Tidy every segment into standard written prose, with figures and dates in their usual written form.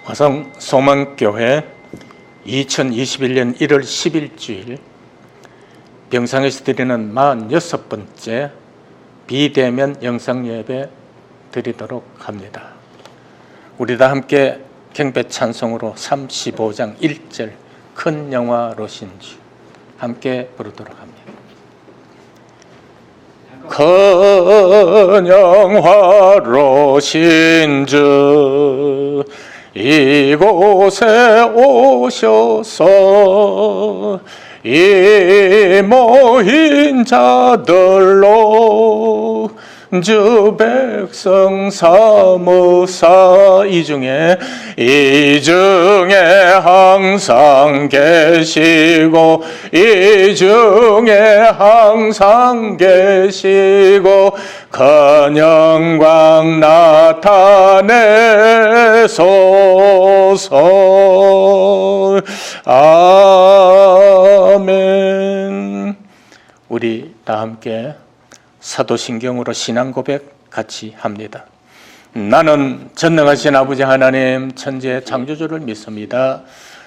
화성 소망교회 2021년 1월 10일주일 병상에서 드리는 46번째 비대면 영상예배 드리도록 합니다. 우리 다 함께 경배 찬송으로 35장 1절 큰 영화로신 주 함께 부르도록 합니다. 큰 영화로신 주 이곳에 오셔서 이 모인 자들로 주 백성 삼으사 이 중에 항상 계시고 이 중에 항상 계시고 큰 영광 나타내소서. 아멘. 우리 다 함께 사도신경으로 신앙 고백 같이 합니다. 나는 전능하신 아버지 하나님 천지의 창조주를 믿습니다.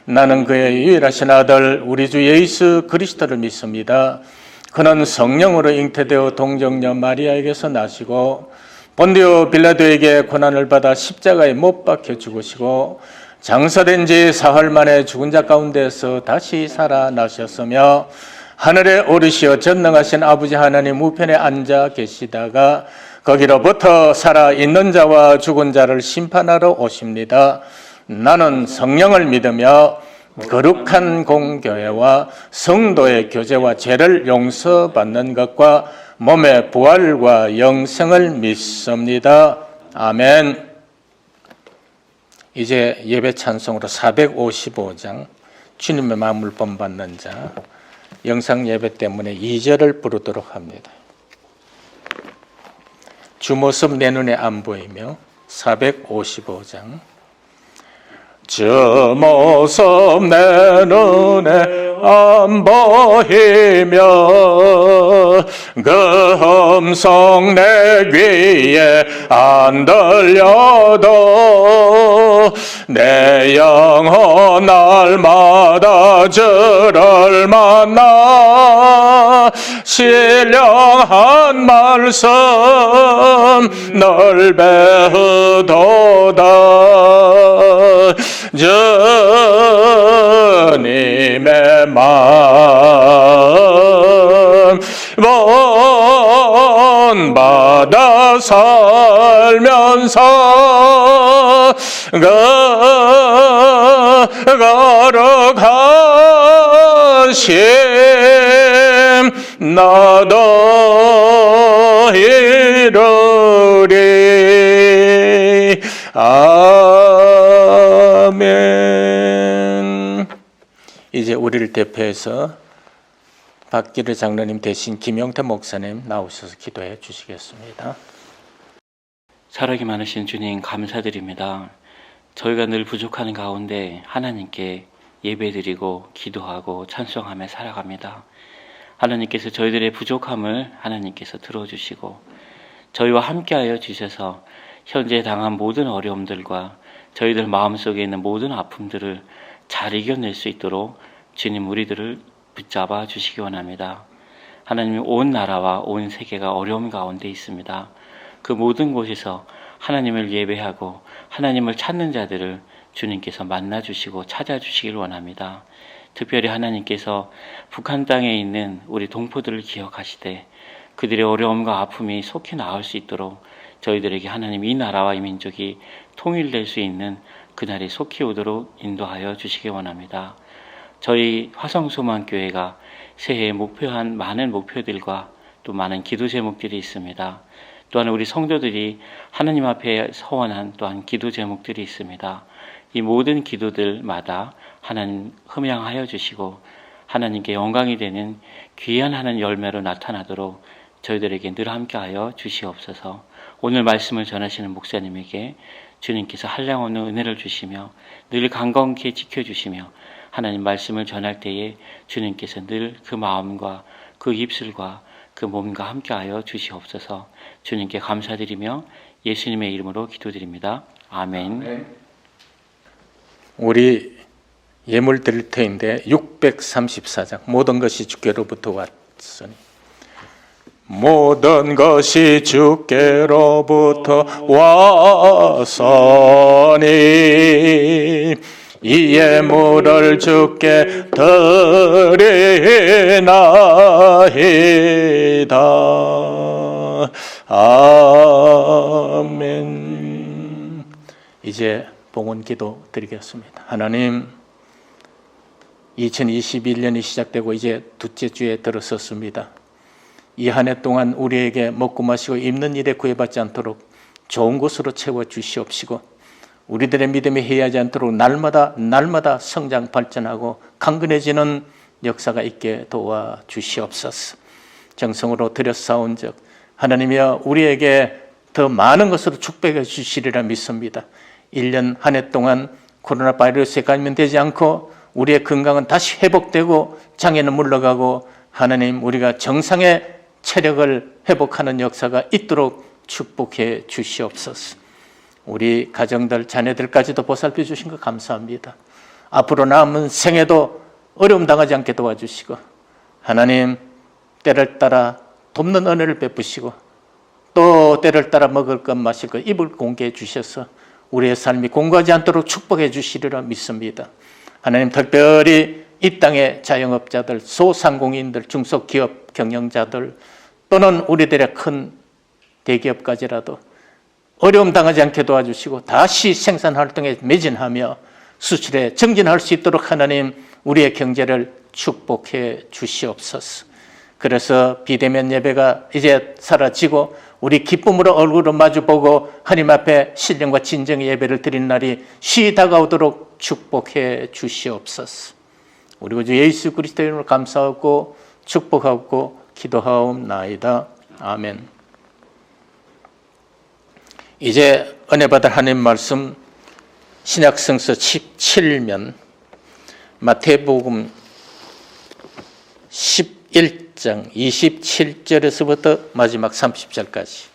나는 그의 유일하신 아들 우리 주 예수 그리스도를 믿습니다. 그는 성령으로 잉태되어 동정녀 마리아에게서 나시고 본디오 빌라도에게 고난을 받아 십자가에 못 박혀 죽으시고 장사된 지 사흘 만에 죽은 자 가운데서 다시 살아나셨으며 하늘에 오르시어 전능하신 아버지 하나님 우편에 앉아 계시다가 거기로부터 살아있는 자와 죽은 자를 심판하러 오십니다. 나는 성령을 믿으며 거룩한 공교회와 성도의 교제와 죄를 용서받는 것과 몸의 부활과 영생을 믿습니다. 아멘. 이제 예배 찬송으로 455장 주님의 마음을 본받는 자 영상 예배 때문에 2절을 부르도록 합니다. 주 모습 내 눈에 안 보이며 455장 주 모습 내 눈에 안 보이며 그 음성 내 귀에 안 들려도 내 영혼 날마다 주를 만나 신령한 말씀 널 배우도다. 주님의 마음 본받아 살면서 거룩하심 나도 이루리. 아멘. 이제 우리를 대표해서 박기르 장로님 대신 김용태 목사님 나오셔서 기도해 주시겠습니다. 사랑이 많으신 주님 감사드립니다. 저희가 늘 부족하는 가운데 하나님께 예배드리고 기도하고 찬송하며 살아갑니다. 하나님께서 저희들의 부족함을 하나님께서 들어주시고 저희와 함께하여 주셔서 현재 당한 모든 어려움들과 저희들 마음속에 있는 모든 아픔들을 잘 이겨낼 수 있도록 주님 우리들을 붙잡아 주시기 원합니다. 하나님 온 나라와 온 세계가 어려움 가운데 있습니다. 그 모든 곳에서 하나님을 예배하고 하나님을 찾는 자들을 주님께서 만나주시고 찾아주시길 원합니다. 특별히 하나님께서 북한 땅에 있는 우리 동포들을 기억하시되 그들의 어려움과 아픔이 속히 나을 수 있도록 저희들에게 하나님 이 나라와 이 민족이 통일될 수 있는 그날이 속히 오도록 인도하여 주시기 원합니다. 저희 화성소망교회가 새해에 목표한 많은 목표들과 또 많은 기도 제목들이 있습니다. 또한 우리 성도들이 하나님 앞에 서원한 또한 기도 제목들이 있습니다. 이 모든 기도들마다 하나님 흠양하여 주시고 하나님께 영광이 되는 귀한 하나님 열매로 나타나도록 저희들에게 늘 함께하여 주시옵소서. 오늘 말씀을 전하시는 목사님에게 주님께서 한량없는 은혜를 주시며 늘 강건케 지켜주시며 하나님 말씀을 전할 때에 주님께서 늘 그 마음과 그 입술과 그 몸과 함께하여 주시옵소서. 주님께 감사드리며 예수님의 이름으로 기도드립니다. 아멘. 우리 예물 드릴 터인데 634장 모든 것이 주께로부터 왔으니 모든 것이 주께로부터 왔으니 이 예물을 주께 드리나이다. 아멘. 이제 봉헌 기도 드리겠습니다. 하나님, 2021년이 시작되고 이제 둘째 주에 들어섰습니다. 이 한 해 동안 우리에게 먹고 마시고 입는 일에 구애받지 않도록 좋은 것으로 채워 주시옵시고 우리들의 믿음이 해하지 않도록 날마다 성장 발전하고 강건해지는 역사가 있게 도와 주시옵소서. 정성으로 드렸사온즉 하나님이여 우리에게 더 많은 것으로 축복해 주시리라 믿습니다. 1년 한 해 동안 코로나 바이러스에 감염되지 않고 우리의 건강은 다시 회복되고 장애는 물러가고 하나님 우리가 정상의 체력을 회복하는 역사가 있도록 축복해 주시옵소서. 우리 가정들 자녀들까지도 보살펴 주신 것 감사합니다. 앞으로 남은 생에도 어려움 당하지 않게 도와주시고 하나님 때를 따라 돕는 은혜를 베푸시고 또 때를 따라 먹을 것 마실 것 입을 공개해 주셔서 우리의 삶이 공고하지 않도록 축복해 주시리라 믿습니다. 하나님 특별히 이 땅의 자영업자들, 소상공인들, 중소기업 경영자들 또는 우리들의 큰 대기업까지라도 어려움 당하지 않게 도와주시고 다시 생산활동에 매진하며 수출에 정진할 수 있도록 하나님 우리의 경제를 축복해 주시옵소서. 그래서 비대면 예배가 이제 사라지고 우리 기쁨으로 얼굴을 마주보고 하나님 앞에 신령과 진정의 예배를 드린 날이 쉬이 다가오도록 축복해 주시옵소서. 우리 구주 예수 그리스도의 이름으로 감사하고 축복하고 기도하옵나이다. 아멘. 이제 은혜 받을 하나님 말씀 신약성서 17면 마태복음 11장 27절에서부터 마지막 30절까지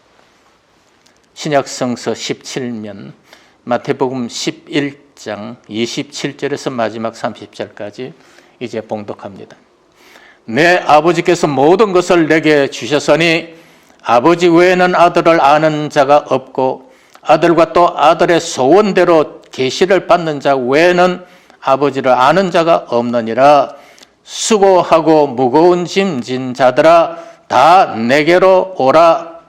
신약성서 17면 마태복음 11장 27절에서 마지막 30절까지 이제 봉독합니다. 내 아버지께서 모든 것을 내게 주셨으니 아버지 외에는 아들을 아는 자가 없고 아들과 또 아들의 소원대로 계시를 받는 자 외에는 아버지를 아는 자가 없느니라. 수고하고 무거운 짐 진 자들아 다 내게로 오라.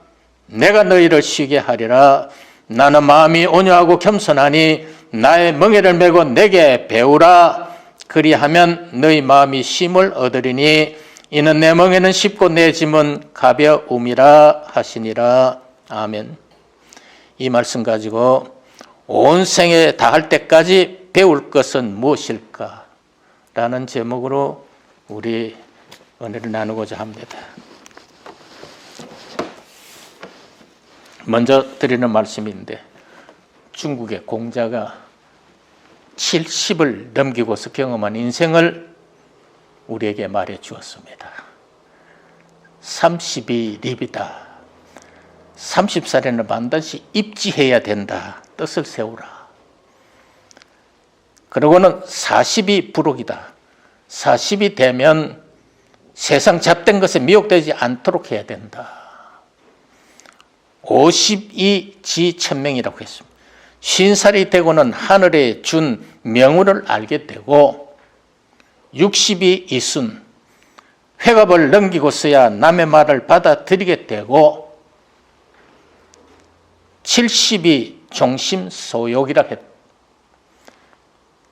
내가 너희를 쉬게 하리라. 나는 마음이 온유하고 겸손하니 나의 멍에를 메고 내게 배우라. 그리하면 너희 마음이 쉼을 얻으리니 이는 내 멍에는 쉽고 내 짐은 가벼움이라 하시니라. 아멘. 이 말씀 가지고 온 생에 다할 때까지 배울 것은 무엇일까? 라는 제목으로 우리 은혜를 나누고자 합니다. 먼저 드리는 말씀인데 중국의 공자가 70을 넘기고서 경험한 인생을 우리에게 말해 주었습니다. 30이 립이다. 30살에는 반드시 입지해야 된다. 뜻을 세우라. 그리고는 40이 부록이다. 40이 되면 세상 잡된 것에 미혹되지 않도록 해야 된다. 50이 지천명이라고 했습니다. 50살이 되고는 하늘에 준 명운을 알게 되고 60이 이순, 회갑을 넘기고서야 남의 말을 받아들이게 되고 70이 종심소욕이라고 했다.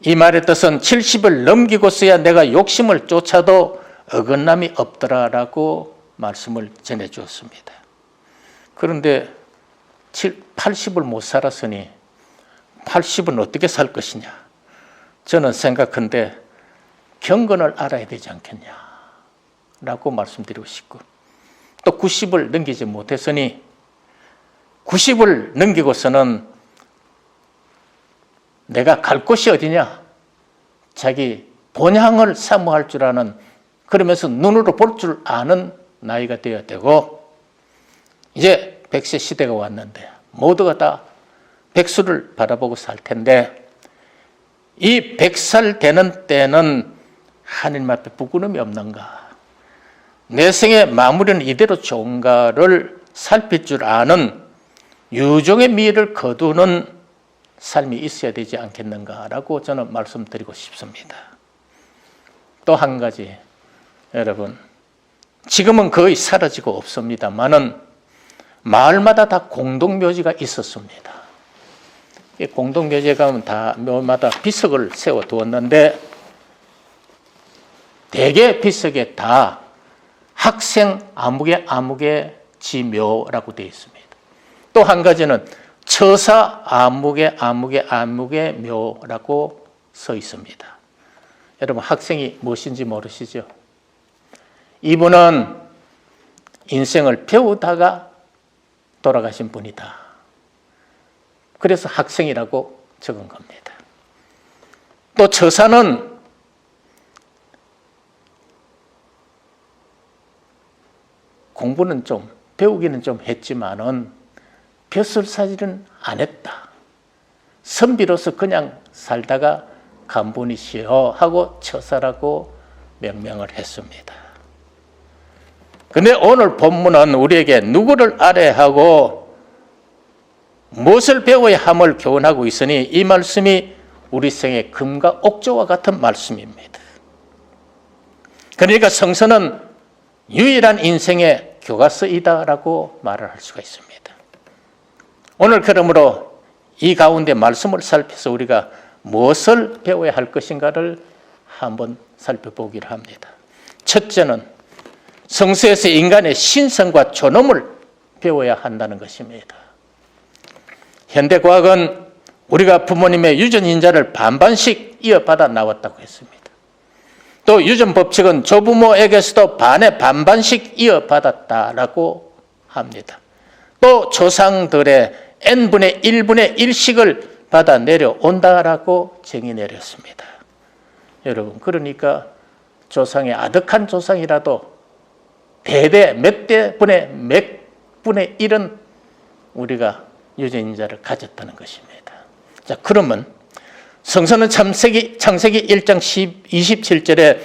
이 말의 뜻은 70을 넘기고서야 내가 욕심을 쫓아도 어긋남이 없더라라고 말씀을 전해 주었습니다. 그런데 80을 못 살았으니 80은 어떻게 살 것이냐? 저는 생각한데 경건을 알아야 되지 않겠냐라고 말씀드리고 싶고 또 90을 넘기지 못했으니 90을 넘기고서는 내가 갈 곳이 어디냐? 자기 본향을 사모할 줄 아는 그러면서 눈으로 볼 줄 아는 나이가 되어야 되고 이제 100세 시대가 왔는데 모두가 다 백수를 바라보고 살 텐데 이 100살 되는 때는 하느님 앞에 부끄러움이 없는가? 내 생의 마무리는 이대로 좋은가를 살필 줄 아는 유종의 미를 거두는 삶이 있어야 되지 않겠는가라고 저는 말씀드리고 싶습니다. 또 한 가지, 여러분, 지금은 거의 사라지고 없습니다만은 마을마다 다 공동묘지가 있었습니다. 이 공동묘지에 가면 다 묘마다 비석을 세워두었는데 대개 비석에 다 학생 아무개 지묘라고 되어 있습니다. 또 한 가지는 처사 아무개 묘라고 써 있습니다. 여러분, 학생이 무엇인지 모르시죠? 이분은 인생을 배우다가 돌아가신 분이다. 그래서 학생이라고 적은 겁니다. 또 처사는 공부는 좀, 배우기는 좀 했지만은 벼슬살이는 안 했다. 선비로서 그냥 살다가 간분이시여 하고 처사라고 명명을 했습니다. 근데 오늘 본문은 우리에게 누구를 알아야 하고 무엇을 배워야 함을 교훈하고 있으니 이 말씀이 우리 생의 금과 옥조와 같은 말씀입니다. 그러니까 성서는 유일한 인생의 교과서이다라고 말을 할 수가 있습니다. 오늘 그러므로 이 가운데 말씀을 살펴서 우리가 무엇을 배워야 할 것인가를 한번 살펴보기를 합니다. 첫째는 성서에서 인간의 신성과 존엄을 배워야 한다는 것입니다. 현대과학은 우리가 부모님의 유전인자를 반반씩 이어받아 나왔다고 했습니다. 또 유전법칙은 조부모에게서도 반의 반반씩 이어받았다라고 합니다. 또 조상들의 n분의 1분의 1씩을 받아 내려온다라고 정의 내렸습니다. 여러분, 그러니까 조상의 아득한 조상이라도 대대 몇 대분의 몇 분의 1은 우리가 유전인자를 가졌다는 것입니다. 자, 그러면 성서는 창세기 1장 27절에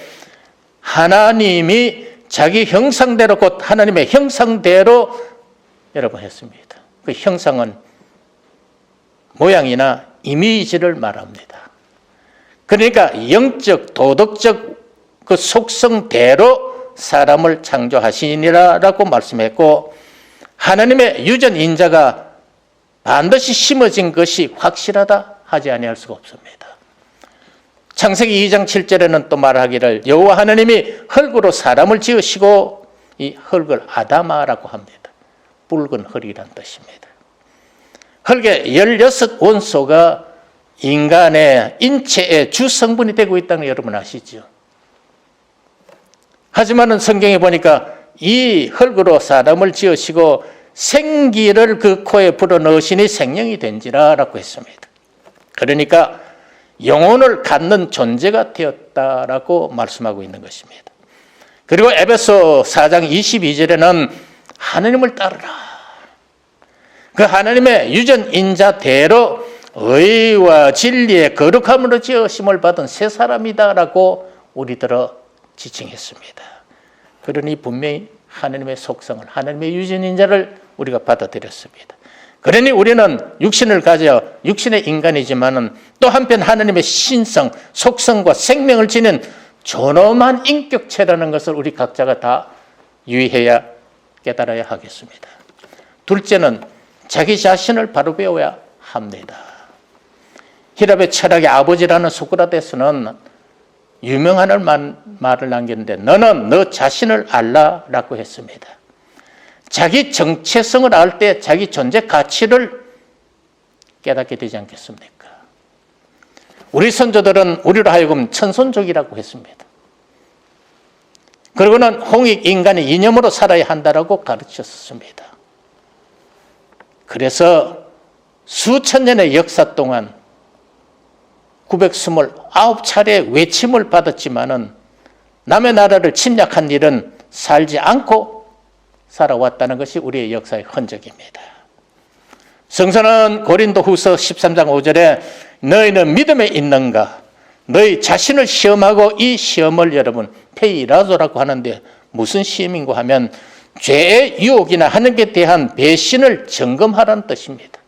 하나님이 자기 형상대로 곧 하나님의 형상대로 여러분 했습니다. 그 형상은 모양이나 이미지를 말합니다. 그러니까 영적, 도덕적 그 속성대로 사람을 창조하시니라라고 말씀했고 하나님의 유전인자가 반드시 심어진 것이 확실하다 하지 아니할 수가 없습니다. 창세기 2장 7절에는 또 말하기를 여호와 하나님이 흙으로 사람을 지으시고 이 흙을 아다마라고 합니다. 붉은 흙이란 뜻입니다. 흙의 16원소가 인간의 인체의 주성분이 되고 있다는 걸 여러분 아시죠? 하지만은 성경에 보니까 이 흙으로 사람을 지으시고 생기를 그 코에 불어넣으시니 생명이 된지라라고 했습니다. 그러니까 영혼을 갖는 존재가 되었다라고 말씀하고 있는 것입니다. 그리고 에베소 4장 22절에는 하나님을 따르라. 그 하나님의 유전인자대로 의와 진리의 거룩함으로 지으심을 받은 새 사람이다라고 우리들어 지칭했습니다. 그러니 분명히 하나님의 속성을, 하나님의 유전인자를 우리가 받아들였습니다. 그러니 우리는 육신을 가져 육신의 인간이지만은 또 한편 하나님의 신성, 속성과 생명을 지닌 존엄한 인격체라는 것을 우리 각자가 다 유의해야 깨달아야 하겠습니다. 둘째는 자기 자신을 바로 배워야 합니다. 히랍의 철학의 아버지라는 소크라테스는 유명한 말을 남겼는데 너는 너 자신을 알라라고 했습니다. 자기 정체성을 알 때 자기 존재 가치를 깨닫게 되지 않겠습니까? 우리 선조들은 우리로 하여금 천손족이라고 했습니다. 그리고는 홍익 인간의 이념으로 살아야 한다라고 가르쳤습니다. 그래서 수천 년의 역사 동안 929차례 외침을 받았지만은 남의 나라를 침략한 일은 살지 않고 살아왔다는 것이 우리의 역사의 흔적입니다. 성서는 고린도후서 13장 5절에 너희는 믿음에 있는가? 너희 자신을 시험하고 이 시험을 여러분 페이라도라고 하는데 무슨 시험인고 하면 죄의 유혹이나 하나님께 대한 배신을 점검하라는 뜻입니다.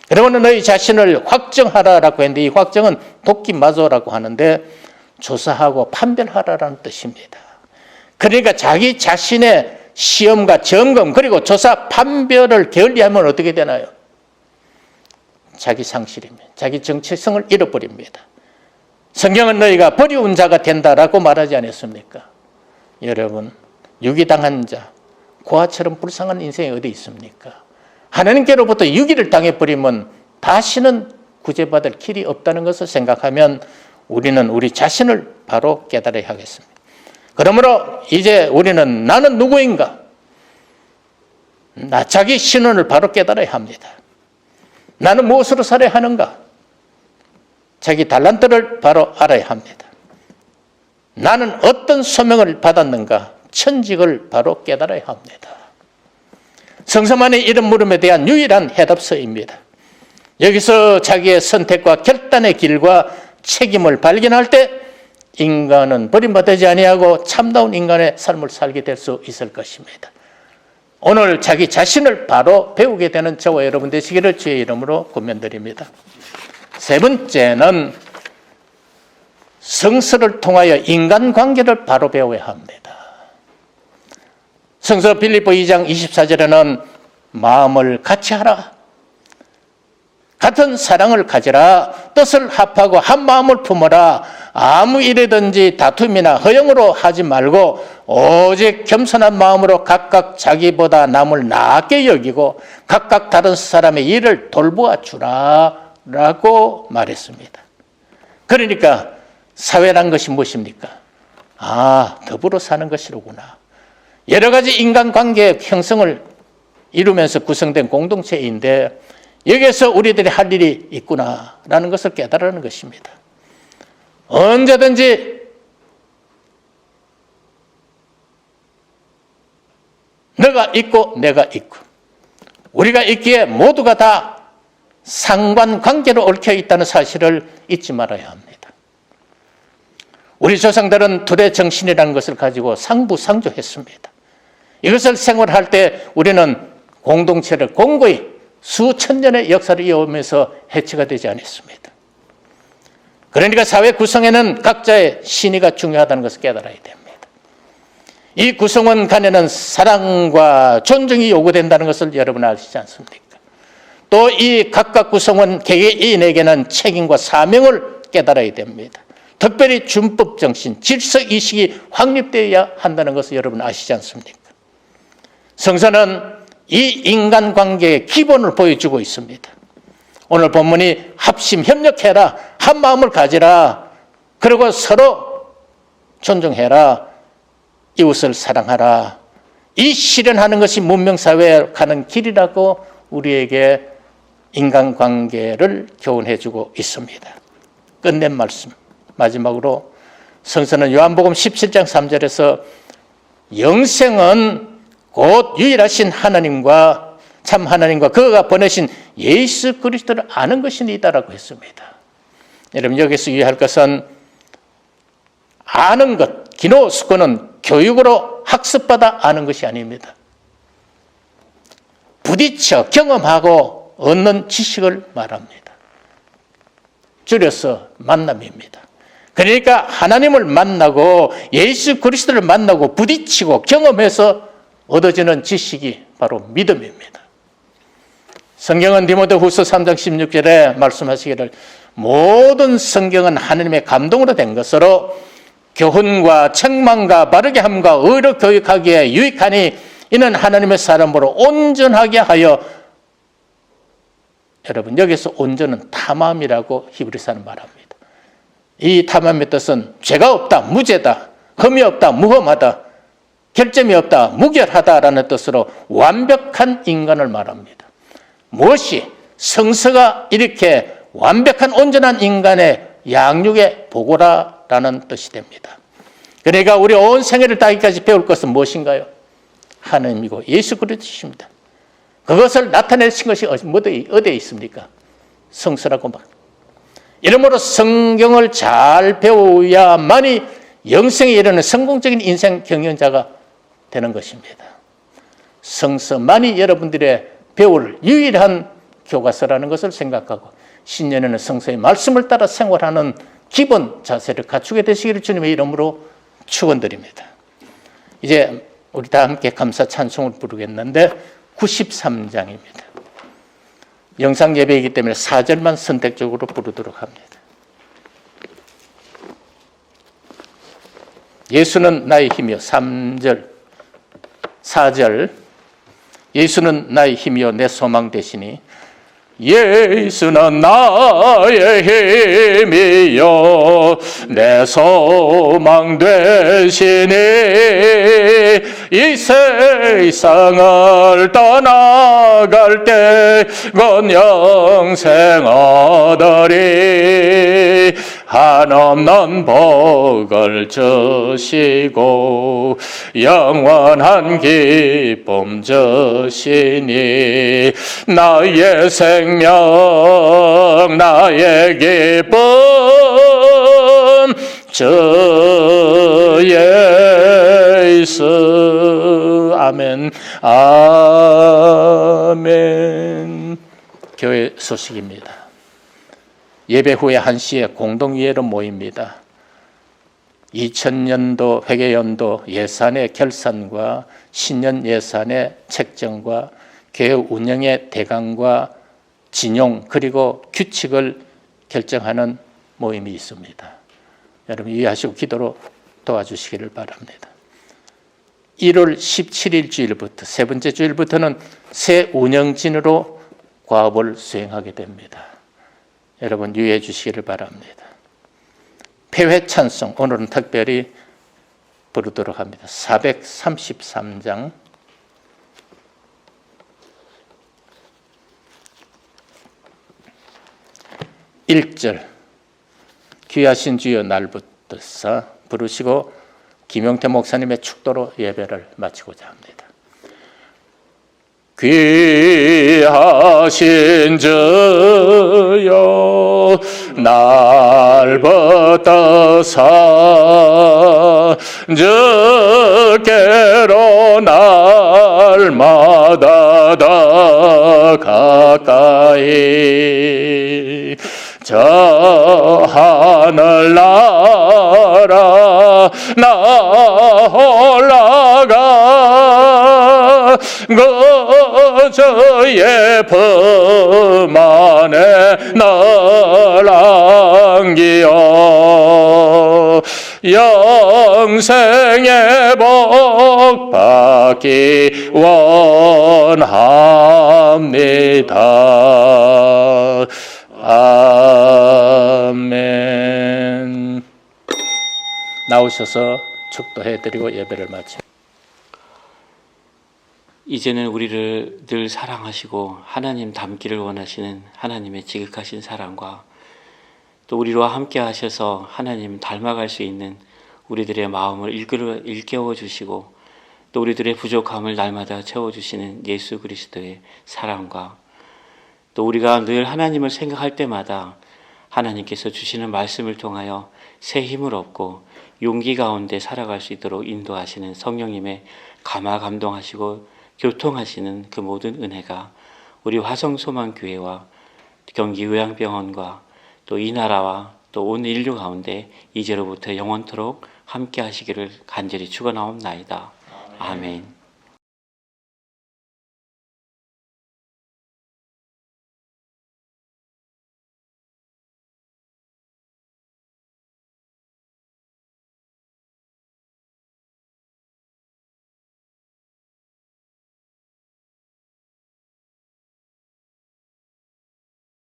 그러면 너희 자신을 확정하라라고 했는데 이 확정은 도끼마조라고 하는데 조사하고 판별하라라는 뜻입니다. 그러니까 자기 자신의 시험과 점검 그리고 조사 판별을 게을리하면 어떻게 되나요? 자기 상실입니다. 자기 정체성을 잃어버립니다. 성경은 너희가 버리운 자가 된다라고 말하지 않았습니까? 여러분, 유기당한 자, 고아처럼 불쌍한 인생이 어디 있습니까? 하나님께로부터 유기를 당해버리면 다시는 구제받을 길이 없다는 것을 생각하면 우리는 우리 자신을 바로 깨달아야 하겠습니다. 그러므로 이제 우리는 나는 누구인가? 자기 신원을 바로 깨달아야 합니다. 나는 무엇으로 살아야 하는가? 자기 달란트를 바로 알아야 합니다. 나는 어떤 소명을 받았는가? 천직을 바로 깨달아야 합니다. 성서만의 이런 물음에 대한 유일한 해답서입니다. 여기서 자기의 선택과 결단의 길과 책임을 발견할 때 인간은 버림받지 아니하고 참다운 인간의 삶을 살게 될 수 있을 것입니다. 오늘 자기 자신을 바로 배우게 되는 저와 여러분 되시기를 주의 이름으로 권면드립니다. 세 번째는 성서를 통하여 인간관계를 바로 배워야 합니다. 성서 빌립보 2장 24절에는 마음을 같이 하라. 같은 사랑을 가지라. 뜻을 합하고 한 마음을 품어라. 아무 일이든지 다툼이나 허영으로 하지 말고 오직 겸손한 마음으로 각각 자기보다 남을 나게 여기고 각각 다른 사람의 일을 돌보아 주라 라고 말했습니다. 그러니까 사회란 것이 무엇입니까? 더불어 사는 것이로구나. 여러 가지 인간관계의 형성을 이루면서 구성된 공동체인데 여기에서 우리들이 할 일이 있구나라는 것을 깨달으는 것입니다. 언제든지 너가 있고 내가 있고 우리가 있기에 모두가 다 상관관계로 얽혀 있다는 사실을 잊지 말아야 합니다. 우리 조상들은 둘의 정신이라는 것을 가지고 상부상조했습니다. 이것을 생활할 때 우리는 공동체를 공고히 수천 년의 역사를 이어오면서 해체가 되지 않았습니다. 그러니까 사회 구성에는 각자의 신의가 중요하다는 것을 깨달아야 됩니다. 이 구성원 간에는 사랑과 존중이 요구된다는 것을 여러분 아시지 않습니까? 또 이 각각 구성원 개개인에게는 책임과 사명을 깨달아야 됩니다. 특별히 준법 정신, 질서의식이 확립되어야 한다는 것을 여러분 아시지 않습니까? 성서는 이 인간관계의 기본을 보여주고 있습니다. 오늘 본문이 합심, 협력해라, 한 마음을 가지라, 그리고 서로 존중해라, 이웃을 사랑하라. 이 실현하는 것이 문명사회에 가는 길이라고 우리에게 인간관계를 교훈해주고 있습니다. 끝낸 말씀. 마지막으로 성서는 요한복음 17장 3절에서 영생은 곧 유일하신 하나님과 참 하나님과 그가 보내신 예수 그리스도를 아는 것이니다라고 했습니다. 여러분 여기서 유의할 것은 아는 것, 기노스코는 교육으로 학습받아 아는 것이 아닙니다. 부딪혀 경험하고 얻는 지식을 말합니다. 줄여서 만남입니다. 그러니까 하나님을 만나고 예수 그리스도를 만나고 부딪히고 경험해서 얻어지는 지식이 바로 믿음입니다. 성경은 디모데후서 3장 16절에 말씀하시기를 모든 성경은 하나님의 감동으로 된 것으로 교훈과 책망과 바르게 함과 의로 교육하기에 유익하니 이는 하나님의 사람으로 온전하게 하여 여러분 여기서 온전은 탐함이라고 히브리서는 말합니다. 이 탐함의 뜻은 죄가 없다, 무죄다, 흠이 없다, 무험하다, 결점이 없다, 무결하다라는 뜻으로 완벽한 인간을 말합니다. 무엇이 성서가 이렇게 완벽한 온전한 인간의 양육의 보고라라는 뜻이 됩니다. 그러니까 우리 온 생애를 따기까지 배울 것은 무엇인가요? 하나님이고 예수 그리스도십니다. 그것을 나타내신 것이 어디에 있습니까? 성서라고 말. 이러므로 성경을 잘 배워야만이 영생에 이르는 성공적인 인생 경영자가 되는 것입니다. 성서만이 여러분들의 배울 유일한 교과서라는 것을 생각하고 신년에는 성서의 말씀을 따라 생활하는 기본 자세를 갖추게 되시기를 주님의 이름으로 축원드립니다. 이제 우리 다 함께 감사 찬송을 부르겠는데 93장입니다. 영상 예배이기 때문에 4절만 선택적으로 부르도록 합니다. 예수는 나의 힘이요. 3절, 4절. 예수는 나의 힘이요 내 소망 되시니 예수는 나의 힘이요 내 소망 되시니 이 세상을 떠나갈 때 곧 영생 얻으리 한없는 복을 주시고 영원한 기쁨 주시니 나의 생명 나의 기쁨 주 예수. 아멘. 아멘. 교회 소식입니다. 예배 후에 1시에 공동회의로 모입니다. 2000년도 회계연도 예산의 결산과 신년 예산의 책정과 교회 운영의 대강과 진용 그리고 규칙을 결정하는 모임이 있습니다. 여러분 이해하시고 기도로 도와주시기를 바랍니다. 1월 17일 주일부터 세 번째 주일부터는 새 운영진으로 과업을 수행하게 됩니다. 여러분 유의해 주시기를 바랍니다. 폐회 찬송 오늘은 특별히 부르도록 합니다. 433장 1절 귀하신 주여 날부터서 부르시고 김용태 목사님의 축도로 예배를 마치고자 합니다. 귀하신 주여 날부터서 주께로 날마다 더 가까이 저 하늘나라 나 올라가 그저의 품 안에 널 안기어 영생의 복 받기 원합니다. 아멘. 나오셔서 축도해드리고 예배를 마칩니다. 이제는 우리를 늘 사랑하시고 하나님 닮기를 원하시는 하나님의 지극하신 사랑과 또 우리와 함께 하셔서 하나님 닮아갈 수 있는 우리들의 마음을 일깨워 주시고 또 우리들의 부족함을 날마다 채워주시는 예수 그리스도의 사랑과 또 우리가 늘 하나님을 생각할 때마다 하나님께서 주시는 말씀을 통하여 새 힘을 얻고 용기 가운데 살아갈 수 있도록 인도하시는 성령님의 감화 감동하시고 교통하시는 그 모든 은혜가 우리 화성소망교회와 경기 요양병원과 또 이 나라와 또 온 인류 가운데 이제로부터 영원토록 함께 하시기를 간절히 축원하옵나이다. 아멘.